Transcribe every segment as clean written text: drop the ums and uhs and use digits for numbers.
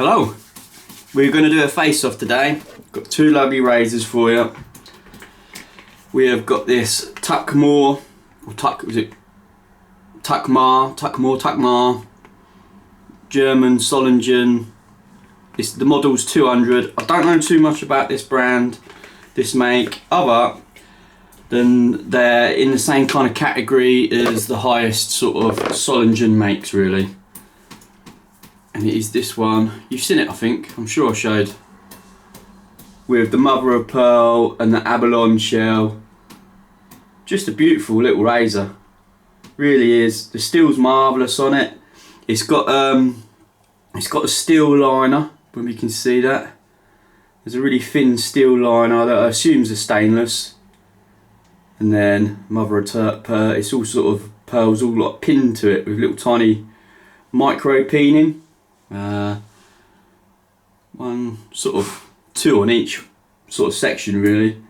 Hello, we're going to do a face-off today. Got two lovely razors for you. We have got this Tuckmar, or Tuckmar, German Solingen. The model's 200. I don't know too much about this brand, this make, other than they're in the same kind of category as the highest sort of Solingen makes, really. And it is this one. You've seen it, I think. I'm sure I showed. With the mother of pearl and the Abalone shell. Just a beautiful little razor. Really is. The steel's marvellous on it. It's got a steel liner, when we can see that. There's a really thin steel liner that I assume is stainless. And then mother of pearl. It's all sort of pearls, all like pinned to it with little tiny micro peening. One sort of two on each sort of section, really,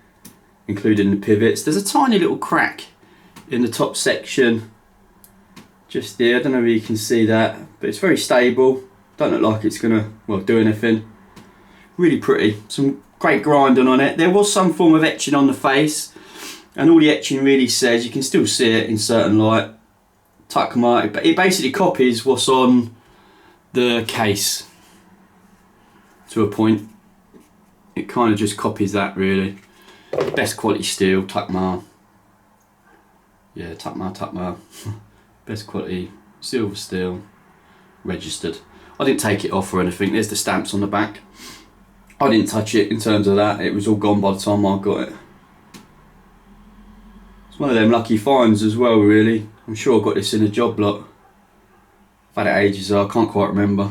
including the pivots. There's a tiny little crack in the top section just there. I don't know if you can see that, but it's very stable. Don't look like it's gonna, well, do anything. Really pretty. Some great grinding on it. There was some form of etching on the face, and all the etching really says, you can still see it in certain light, Tuckmar, but it basically copies what's on the case to a point. It kind of just copies that, really. Best quality steel, Tuckmar. Yeah, Tuckmar. Best quality silver steel, registered. I didn't take it off or anything. There's the stamps on the back. I didn't touch it in terms of that. It was all gone by the time I got it. It's one of them lucky finds as well, really. I'm sure I got this in a job lot. I've had it ages, so I can't quite remember.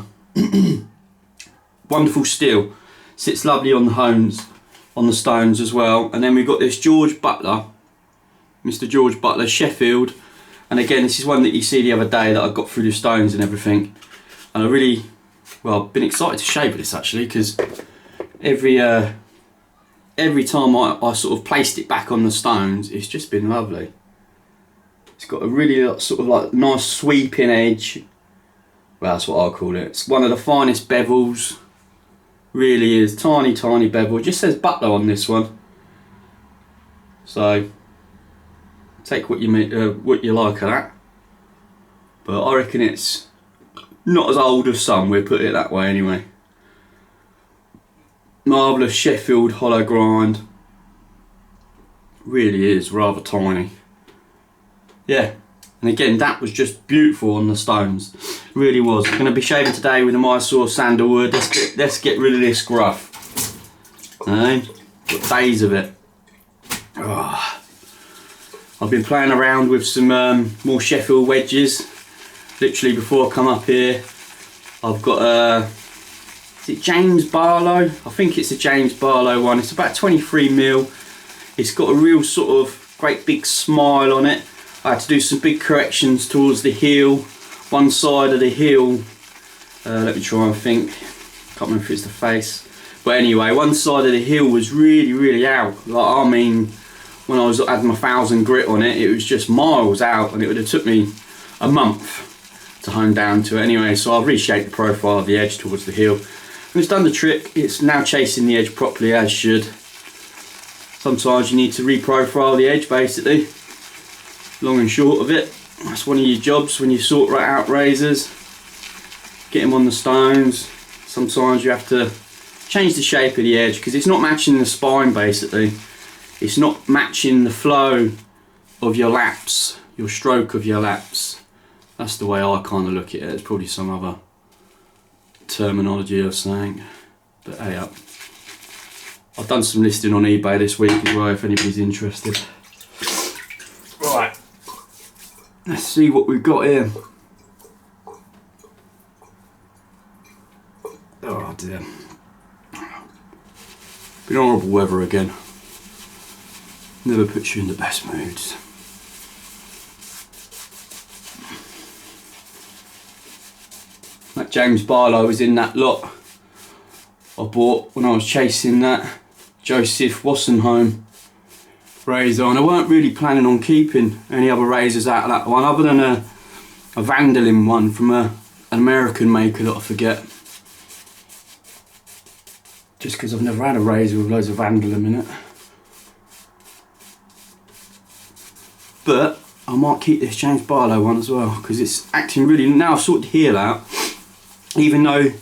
Wonderful steel. Sits lovely on the hones, on the stones as well. And then we've got this George Butler, Mr. George Butler, Sheffield. And again, this is one that you see the other day that I got through the stones and everything. And I really, well, I've been excited to shave this actually, because every time I sort of placed it back on the stones, it's just been lovely. It's got a really sort of like nice sweeping edge. Well, that's what I'll call it. It's one of the finest bevels. Really is. Tiny, tiny bevel. It just says Butler on this one. So, take what you like of that. But I reckon it's not as old as some, we'll put it that way anyway. Marvellous Sheffield hollow grind. Really is rather tiny. Yeah. And again, that was just beautiful on the stones. Really was. I'm going to be shaving today with a Mysore Sandalwood. Let's get rid of this gruff. Got days of it. Oh. I've been playing around with some more Sheffield wedges. Literally before I come up here, I've got is it James Barlow? I think it's a James Barlow one. It's about 23mm. It's got a real sort of great big smile on it. I had to do some big corrections towards the heel, one side of the heel. Let me try and think. Can't remember if it's the face. But anyway, one side of the heel was really, really out. Like, I mean, when I had my 1000 grit on it, it was just miles out, and it would have took me a month to hone down to it. Anyway, so I've reshaped the profile of the edge towards the heel. And it's done the trick. It's now chasing the edge properly, as should. Sometimes you need to reprofile the edge, basically. Long and short of it, that's one of your jobs when you sort right out razors. Get them on the stones. Sometimes you have to change the shape of the edge because it's not matching the spine, basically. It's not matching the flow of your laps, your stroke of your laps. That's the way I kind of look at it. There's probably some other terminology of saying, but hey up. I've done some listing on eBay this week as well if anybody's interested. Right. Let's see what we've got here. Oh dear. Been horrible weather again. Never puts you in the best moods. That James Barlow was in that lot I bought when I was chasing that Joseph Wassenheim razor, and I weren't really planning on keeping any other razors out of that one other than a Vandalin one from an American maker that I forget. just because I've never had a razor with loads of vandalum in it. But I might keep this James Barlow one as well, because it's acting really, now I've sorted the heel out, even though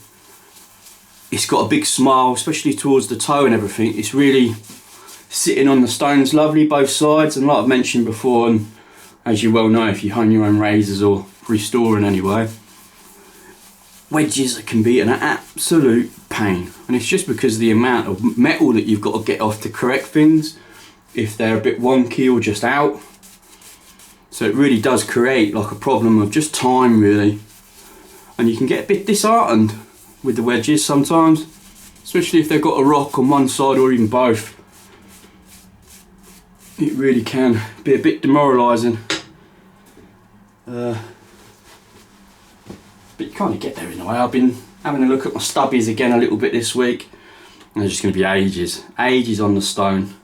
it's got a big smile, especially towards the toe and everything, it's really sitting on the stones lovely, both sides. And like I've mentioned before, and as you well know if you hone your own razors or restore in any way, wedges can be an absolute pain, and it's just because of the amount of metal that you've got to get off to correct things if they're a bit wonky or just out. So it really does create like a problem of just time really, and you can get a bit disheartened with the wedges sometimes, especially if they've got a rock on one side or even both. It really can be a bit demoralising. But you kind of get there in a way. I've been having a look at my stubbies again a little bit this week, and they're just going to be ages on the stone.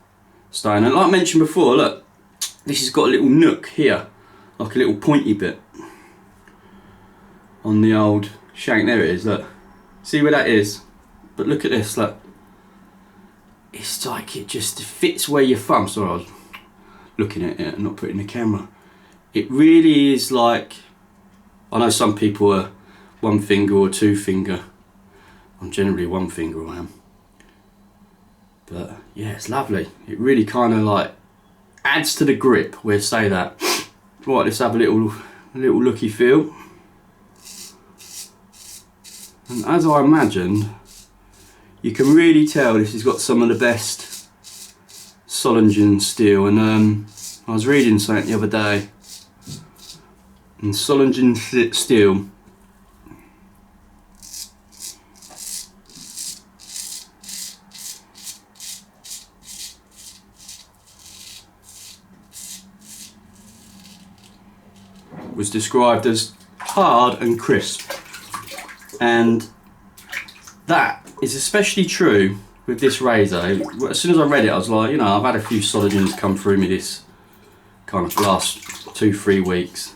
And like I mentioned before, look, this has got a little nook here, like a little pointy bit on the old shank. There it is, look. See where that is? But look at this, look. It's like it just fits where your thumb. Sorry, I was looking at it and not putting the camera. It really is like, I know some people are one finger or two finger. I'm generally one finger, I am. But yeah, it's lovely. It really kind of like adds to the grip, we'll say that. Right, let's have a little looky feel. And as I imagined, you can really tell this has got some of the best Solingen steel. And I was reading something the other day, and Solingen steel was described as hard and crisp, and that is especially true with this razor. As soon as I read it, I was like, you know, I've had a few Soligens come through me this kind of last 2-3 weeks.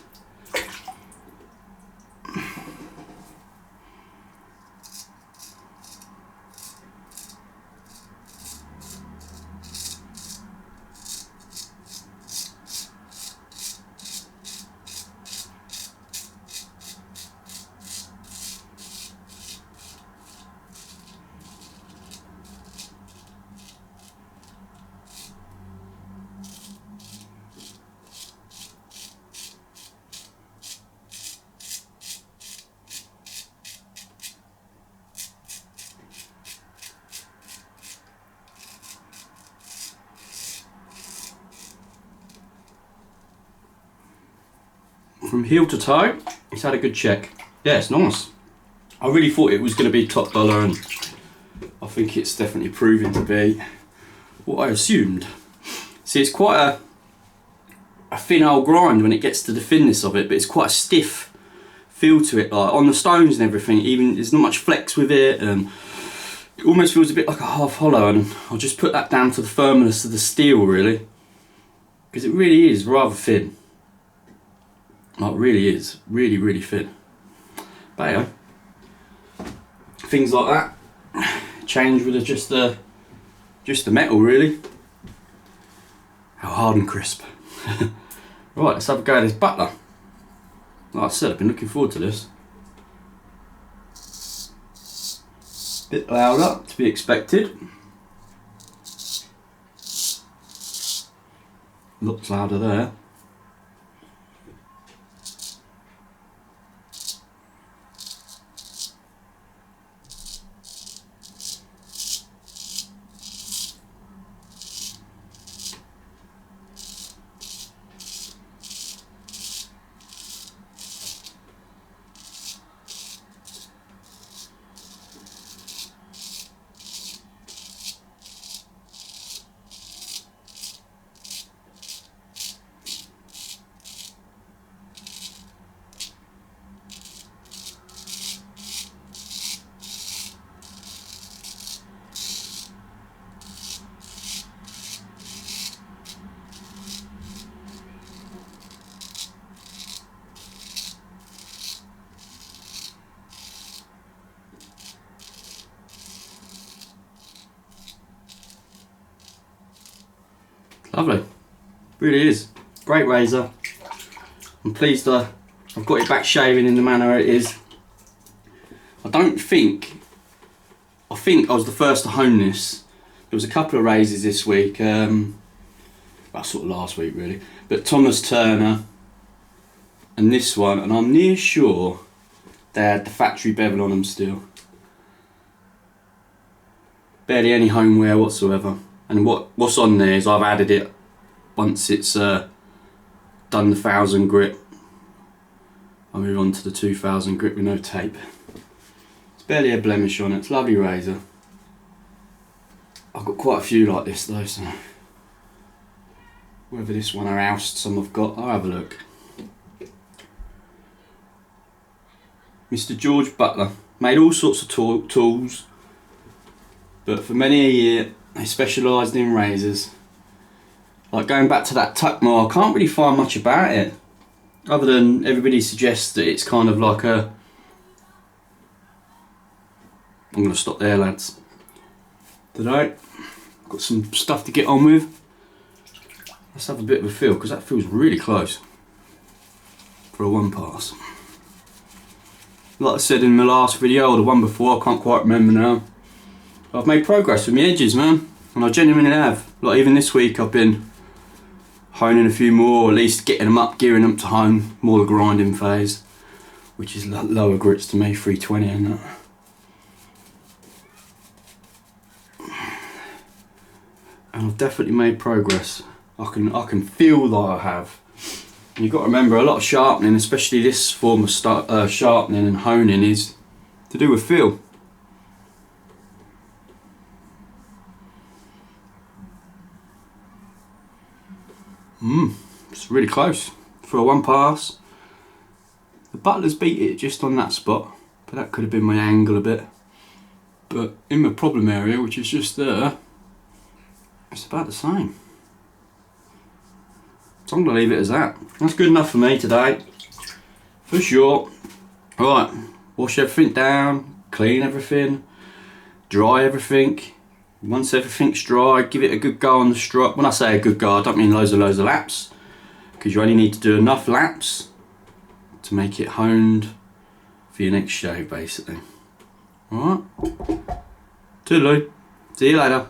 From heel to toe, it's had a good check. Yeah, it's nice. I really thought it was going to be top dollar, and I think it's definitely proving to be what I assumed. See, it's quite a thin old grind when it gets to the thinness of it, but it's quite a stiff feel to it, like on the stones and everything. Even there's not much flex with it, and it almost feels a bit like a half hollow. And I'll just put that down to the firmness of the steel, really, because it really is rather thin. Like, it really is, really thin. But yeah, things like that change with just the metal, really. How hard and crisp. Right, let's have a go at this Butler. Like I said, I've been looking forward to this. Bit louder, to be expected. Looks louder there. Lovely. Really is. Great razor. I'm pleased I've got it back shaving in the manner it is. I think I was the first to hone this. There was a couple of razors this week, well, sort of last week really, but Thomas Turner and this one, and I'm near sure they had the factory bevel on them still. Barely any home wear whatsoever. And what's on there is I've added it once it's done the 1000 grit. I'll move on to the 2000 grit with no tape. It's barely a blemish on it. It's a lovely razor. I've got quite a few like this though, so whether this one or oust some I've got, I'll have a look. Mr. George Butler made all sorts of tools, but for many a year they specialised in razors. Like going back to that Tuckmar, I can't really find much about it, other than everybody suggests that it's kind of like a... I'm going to stop there, lads. Today, got some stuff to get on with. Let's have a bit of a feel, because that feels really close for a one pass. Like I said in my last video, or the one before, I can't quite remember now. I've made progress with my edges, man, and I genuinely have. Like even this week I've been honing a few more, or at least getting them up, gearing them to hone, more the grinding phase, which is lower grits to me, 320 and that. And I've definitely made progress. I can feel that I have. And you've got to remember, a lot of sharpening, especially this form of sharpening and honing, is to do with feel. It's really close for a one pass. The Butlers beat it just on that spot, but that could have been my angle a bit. But in my problem area, which is just there, it's about the same. So I'm going to leave it as that. That's good enough for me today, for sure. Right, wash everything down, clean everything, dry everything. Once everything's dry, give it a good go on the strop. When I say a good go, I don't mean loads of laps, because you only need to do enough laps to make it honed for your next shave, basically. Alright, toodaloo, see you later.